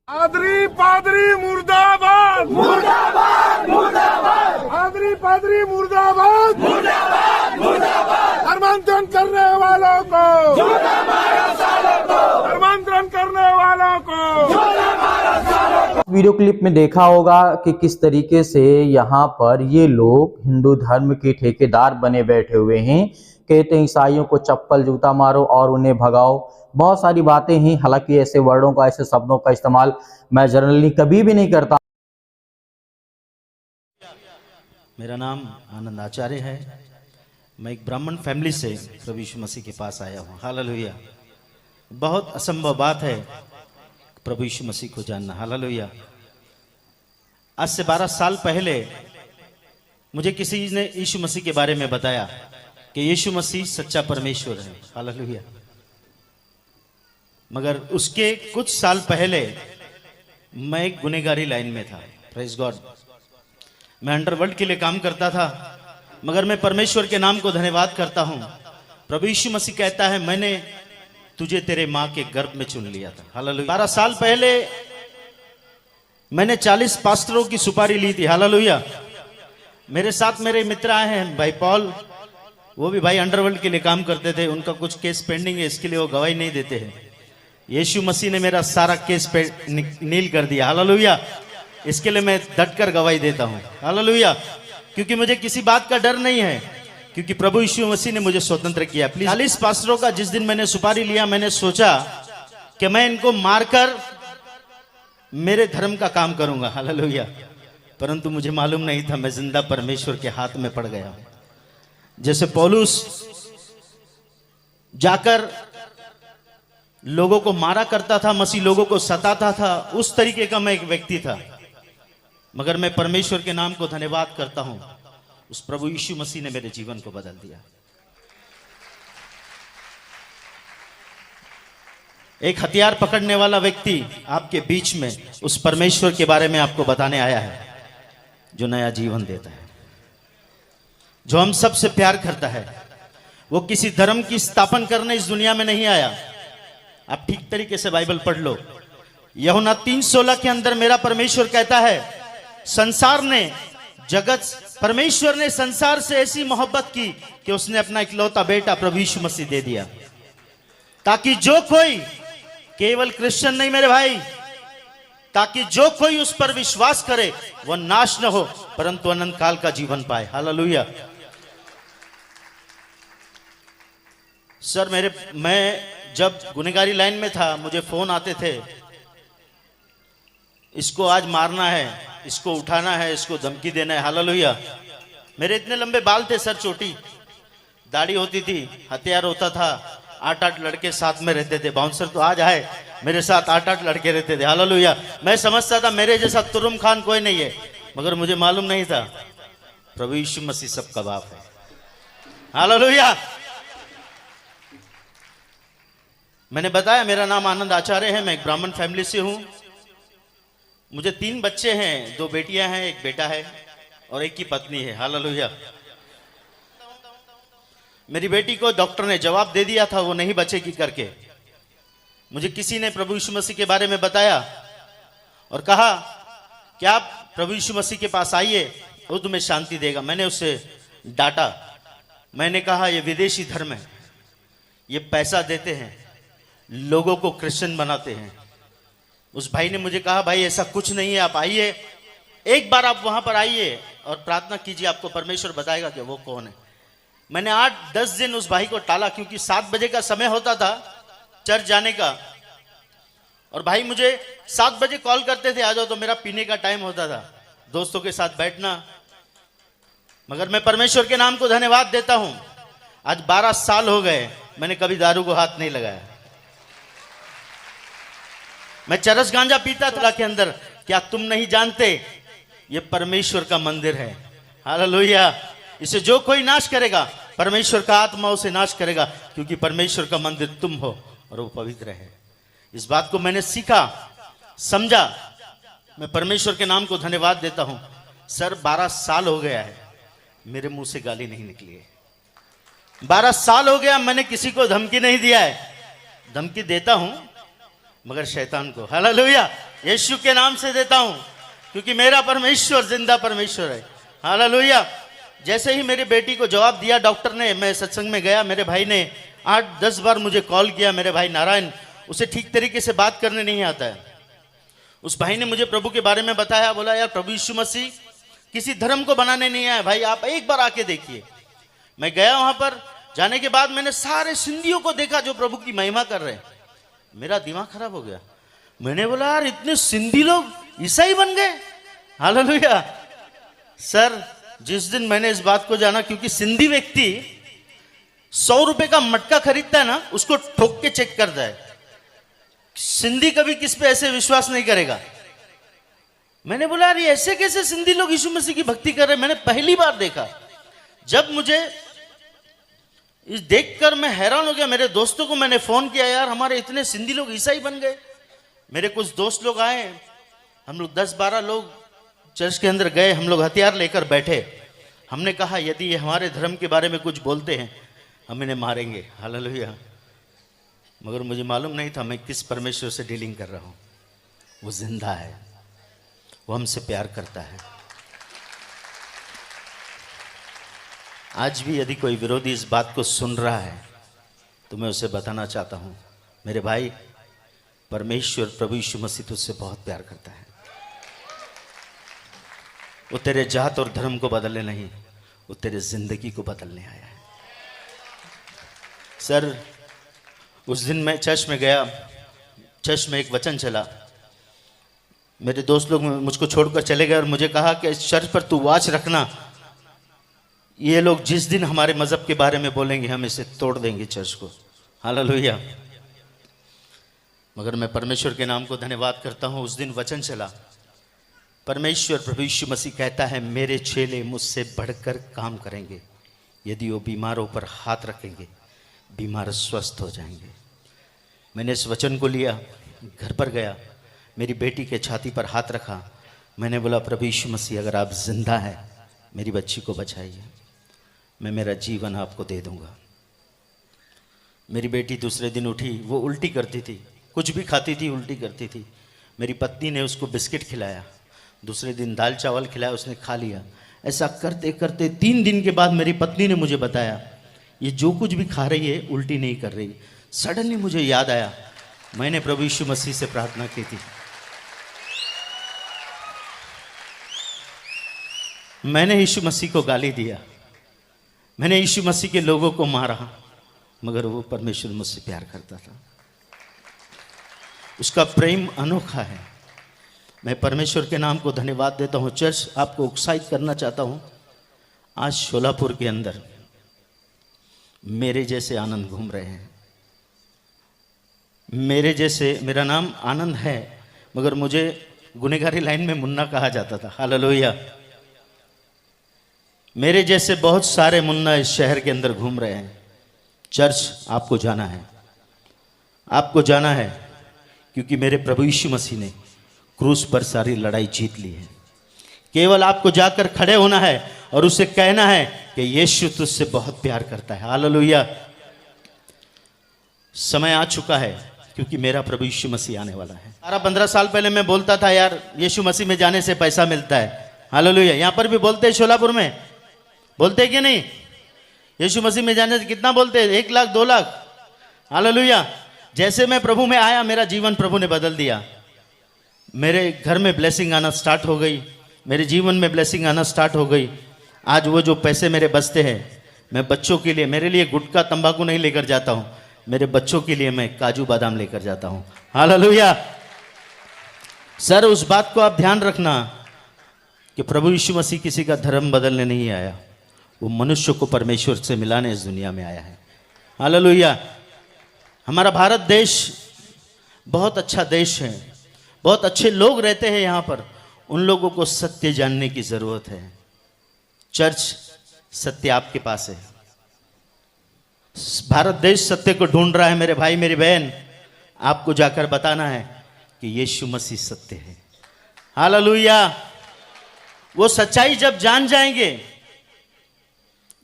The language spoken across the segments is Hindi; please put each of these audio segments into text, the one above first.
पादरी पादरी मुर्दाबाद मुर्दाबाद मुर्दाबाद। पादरी पादरी मुर्दाबाद मुर्दाबाद मुर्दाबाद। धर्मांतरण करने वालों को धर्मांतरण करने वालों को वीडियो क्लिप में देखा होगा कि किस तरीके से यहाँ पर ये लोग हिंदू धर्म के ठेकेदार बने बैठे हुए हैं। कहते हैं ईसाइयों को चप्पल जूता मारो और उन्हें भगाओ। बहुत सारी बातें हैं, हालांकि ऐसे वर्डों का, ऐसे शब्दों का इस्तेमाल मैं जनरली कभी भी नहीं करता। मेरा नाम आनंद आचार्य है। मैं एक ब्राह्मण फैमिली से प्रभु यीशु मसीह के पास आया हूँ। हालेलुया। बहुत असंभव बात है प्रभु यीशु मसीह को जानना। हालेलुया। आज से 12 साल पहले मुझे किसी ने यीशु मसीह के बारे में बताया कि यीशु मसीह सच्चा परमेश्वर है। हालेलुया। मगर उसके कुछ साल पहले मैं एक गुनहगारी लाइन में था। Praise God. मैं अंडरवर्ल्ड के लिए काम करता था, मगर मैं परमेश्वर के नाम को धन्यवाद करता हूं। प्रभु यीशु मसीह कहता है, मैंने तुझे तेरे मां के गर्भ में चुन लिया था। हालेलुया। 12 साल पहले मैंने 40 पास्टरों की सुपारी ली थी। हालेलुया। मेरे साथ मेरे मित्र आए हैं, भाई पॉल, वो भी भाई अंडरवर्ल्ड के लिए काम करते थे। उनका कुछ केस पेंडिंग है, इसके लिए वो गवाही नहीं देते हैं। यीशु मसीह ने मेरा सारा केस पे नील कर दिया। हालेलुया। इसके लिए मैं डटकर गवाही देता हूं। हालेलुया। क्योंकि मुझे किसी बात का डर नहीं है, क्योंकि प्रभु यीशु मसीह ने मुझे स्वतंत्र किया। प्लीज 40 पास्टरों का जिस दिन मैंने सुपारी लिया, मैंने सोचा कि मैं इनको मारकर मेरे धर्म का काम करूंगा। हालेलुया। परंतु मुझे मालूम नहीं था मैं जिंदा परमेश्वर के हाथ में पड़ गया। जैसे पौलुस जाकर लोगों को मारा करता था, मसीह लोगों को सताता था, उस तरीके का मैं एक व्यक्ति था। मगर मैं परमेश्वर के नाम को धन्यवाद करता हूं, उस प्रभु यीशु मसीह ने मेरे जीवन को बदल दिया। एक हथियार पकड़ने वाला व्यक्ति आपके बीच में उस परमेश्वर के बारे में आपको बताने आया है, जो नया जीवन देता है, जो हम सबसे प्यार करता है। वो किसी धर्म की स्थापना करने इस दुनिया में नहीं आया। आप ठीक तरीके से बाइबल पढ़ लो। यूहन्ना 3:16 के अंदर मेरा परमेश्वर कहता है, परमेश्वर ने संसार से ऐसी मोहब्बत की कि उसने अपना इकलौता बेटा प्रभु यीशु मसीह दे दिया, ताकि जो कोई, केवल क्रिश्चियन नहीं मेरे भाई, ताकि जो कोई उस पर विश्वास करे वह नाश न हो परंतु अनंत काल का जीवन पाए। हालेलुया। सर मैं जब गुनहगारी लाइन में था, मुझे फोन आते थे, इसको आज मारना है, इसको उठाना है, इसको धमकी देना है। हालेलुया। मेरे इतने लंबे बाल थे सर, छोटी दाढ़ी होती थी, हथियार होता था, 8-8 लड़के साथ में रहते थे। बाउंसर तो आज आए, मेरे साथ 8-8 लड़के रहते थे। हालेलुया। मैं समझता था मेरे जैसा तुरुम खान कोई नहीं है, मगर मुझे मालूम नहीं था प्रभु यीशु मसीह सबका बाप है। हालेलुया। मैंने बताया मेरा नाम आनंद आचार्य है। मैं एक ब्राह्मण फैमिली से हूं। मुझे 3 बच्चे हैं, 2 बेटियां हैं, 1 बेटा है और 1 की पत्नी है। हालेलुया। मेरी बेटी को डॉक्टर ने जवाब दे दिया था वो नहीं बचेगी करके। मुझे किसी ने प्रभु यीशु मसीह के बारे में बताया और कहा कि आप प्रभु यीशु मसीह के पास आइए, वो तुम्हें शांति देगा। मैंने उससे डांटा। मैंने कहा ये विदेशी धर्म है, ये पैसा देते हैं, लोगों को क्रिश्चियन बनाते हैं। उस भाई ने मुझे कहा, भाई ऐसा कुछ नहीं है, आप आइए, एक बार आप वहां पर आइए और प्रार्थना कीजिए, आपको परमेश्वर बताएगा कि वो कौन है। मैंने 8-10 दिन उस भाई को टाला, क्योंकि 7 बजे का समय होता था चर्च जाने का, और भाई मुझे 7 बजे कॉल करते थे, आ जाओ, तो मेरा पीने का टाइम होता था, दोस्तों के साथ बैठना। मगर मैं परमेश्वर के नाम को धन्यवाद देता हूं, आज 12 साल हो गए, मैंने कभी दारू को हाथ नहीं लगाया। मैं चरस गांजा पीता था के अंदर। क्या तुम नहीं जानते ये परमेश्वर का मंदिर है? हालेलुया। इसे जो कोई नाश करेगा, परमेश्वर का आत्मा उसे नाश करेगा, क्योंकि परमेश्वर का मंदिर तुम हो और वो पवित्र है। इस बात को मैंने सीखा, समझा। मैं परमेश्वर के नाम को धन्यवाद देता हूं। सर 12 साल हो गया है, मेरे मुंह से गाली नहीं निकली है। 12 साल हो गया, मैंने किसी को धमकी नहीं दिया है। धमकी देता हूं मगर शैतान को। हालेलुया, यीशु के नाम से देता हूं, क्योंकि मेरा परमेश्वर जिंदा परमेश्वर है। हालेलुया। जैसे ही मेरी बेटी को जवाब दिया डॉक्टर ने, मैं सत्संग में गया, मेरे भाई ने 8-10 बार मुझे कॉल किया। मेरे भाई नारायण, उसे ठीक तरीके से बात करने नहीं आता है। उस भाई ने मुझे प्रभु के बारे में बताया, बोला यार प्रभु यीशु मसीह किसी धर्म को बनाने नहीं आया भाई, आप एक बार आके देखिए। मैं गया वहां पर, जाने के बाद मैंने सारे सिंधियों को देखा जो प्रभु की महिमा कर रहे हैं। मेरा दिमाग खराब हो गया। मैंने बोला यार इतने सिंधी लोग ईसाई बन गए। हालेलुया। सर जिस दिन मैंने इस बात को जाना, क्योंकि सिंधी व्यक्ति 100 रुपए का मटका खरीदता है ना, उसको ठोक के चेक करता है। सिंधी कभी किस पे ऐसे विश्वास नहीं करेगा। मैंने बोला यार ये ऐसे कैसे सिंधी लोग यीशु मसीह की भक्ति कर रहे हैं, मैंने पहली बार देखा। जब मुझे इस देखकर मैं हैरान हो गया। मेरे दोस्तों को मैंने फोन किया, यार हमारे इतने सिंधी लोग ईसाई बन गए। मेरे कुछ दोस्त लोग आए, हम लोग 10-12 लोग चर्च के अंदर गए। हम लोग हथियार लेकर बैठे। हमने कहा यदि ये हमारे धर्म के बारे में कुछ बोलते हैं हम इन्हें मारेंगे। हालेलुया। मगर मुझे मालूम नहीं था मैं किस परमेश्वर से डीलिंग कर रहा हूं। वो जिंदा है, वो हमसे प्यार करता है। आज भी यदि कोई विरोधी इस बात को सुन रहा है तो मैं उसे बताना चाहता हूं, मेरे भाई परमेश्वर प्रभु यीशु मसीह तुझसे बहुत प्यार करता है। वो तेरे जात और धर्म को बदलने नहीं, वो तेरे जिंदगी को बदलने आया है। सर उस दिन मैं चर्च में गया, चर्च में एक वचन चला। मेरे दोस्त लोग मुझको छोड़कर चले गए और मुझे कहा कि इस चर्च पर तू वॉच रखना, ये लोग जिस दिन हमारे मजहब के बारे में बोलेंगे हम इसे तोड़ देंगे चर्च को। हालेलुया। मगर मैं परमेश्वर के नाम को धन्यवाद करता हूं। उस दिन वचन चला, परमेश्वर प्रभु यीशु मसीह कहता है मेरे चेले मुझसे बढ़कर काम करेंगे। यदि वो बीमारों पर हाथ रखेंगे बीमार स्वस्थ हो जाएंगे। मैंने इस वचन को लिया, घर पर गया, मेरी बेटी के छाती पर हाथ रखा। मैंने बोला प्रभु यीशु मसीह अगर आप जिंदा हैं मेरी बच्ची को बचाइए, मैं मेरा जीवन आपको दे दूंगा। मेरी बेटी दूसरे दिन उठी, वो उल्टी करती थी, कुछ भी खाती थी उल्टी करती थी। मेरी पत्नी ने उसको बिस्किट खिलाया, दूसरे दिन दाल चावल खिलाया, उसने खा लिया। ऐसा करते करते 3 दिन के बाद मेरी पत्नी ने मुझे बताया ये जो कुछ भी खा रही है उल्टी नहीं कर रही। सडनली मुझे याद आया मैंने प्रभु यीशु मसीह से प्रार्थना की थी, मैंने यीशु मसीह को गाली दिया, मैंने यीशु मसीह के लोगों को मारा, मगर वो परमेश्वर मुझसे प्यार करता था। उसका प्रेम अनोखा है। मैं परमेश्वर के नाम को धन्यवाद देता हूँ। चर्च आपको उत्साहित करना चाहता हूँ, आज शोलापुर के अंदर मेरे जैसे आनंद घूम रहे हैं। मेरे जैसे, मेरा नाम आनंद है मगर मुझे गुनेगारी लाइन में मुन्ना कहा जाता था। हालेलुया। मेरे जैसे बहुत सारे मुन्ना इस शहर के अंदर घूम रहे हैं। चर्च आपको जाना है, आपको जाना है, क्योंकि मेरे प्रभु यीशु मसीह ने क्रूस पर सारी लड़ाई जीत ली है। केवल आपको जाकर खड़े होना है और उसे कहना है कि यीशु तुझसे बहुत प्यार करता है। हालेलुया। समय आ चुका है क्योंकि मेरा प्रभु यीशु मसीह आने वाला है। 12-15 साल पहले मैं बोलता था यार यीशु मसीह में जाने से पैसा मिलता है। हालेलुया। यहां पर भी बोलते हैं, शोलापुर में बोलते हैं कि नहीं? यीशु मसीह में जाने से कितना बोलते हैं? 1 लाख 2 लाख। हालेलुया। जैसे मैं प्रभु में आया मेरा जीवन प्रभु ने बदल दिया। मेरे घर में ब्लेसिंग आना स्टार्ट हो गई, मेरे जीवन में ब्लेसिंग आना स्टार्ट हो गई। आज वो जो पैसे मेरे बचते हैं मैं बच्चों के लिए, मेरे लिए गुटखा तंबाकू नहीं लेकर जाता हूँ, मेरे बच्चों के लिए मैं काजू बादाम लेकर जाता हूँ। हालेलुया। सर उस बात को आप ध्यान रखना कि प्रभु यीशु मसीह किसी का धर्म बदलने नहीं आया, वो मनुष्य को परमेश्वर से मिलाने इस दुनिया में आया है। हालेलुया। हमारा भारत देश बहुत अच्छा देश है, बहुत अच्छे लोग रहते हैं यहाँ पर। उन लोगों को सत्य जानने की जरूरत है। चर्च सत्य आपके पास है। भारत देश सत्य को ढूंढ रहा है। मेरे भाई मेरी बहन, आपको जाकर बताना है कि यीशु मसीह सत्य है। हालेलुया। वो सच्चाई जब जान जाएंगे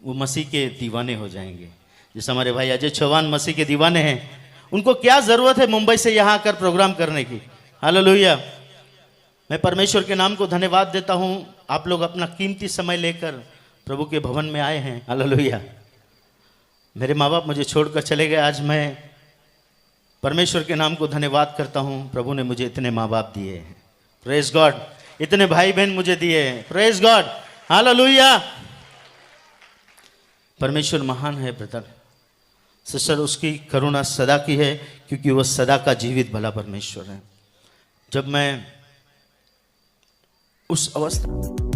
वो मसीह के दीवाने हो जाएंगे। जैसे हमारे भाई अजय चौहान मसीह के दीवाने हैं, उनको क्या जरूरत है मुंबई से यहाँ आकर प्रोग्राम करने की। हालेलुया। मैं परमेश्वर के नाम को धन्यवाद देता हूँ, आप लोग अपना कीमती समय लेकर प्रभु के भवन में आए हैं। हालेलुया। मेरे माँ बाप मुझे छोड़कर चले गए, आज मैं परमेश्वर के नाम को धन्यवाद करता हूँ, प्रभु ने मुझे इतने माँ बाप दिए हैं। Praise God. इतने भाई बहन मुझे दिए हैं। Praise God. हालेलुया। परमेश्वर महान है ब्रदर सिस्टर, उसकी करुणा सदा की है, क्योंकि वह सदा का जीवित भला परमेश्वर है। जब मैं उस अवस्था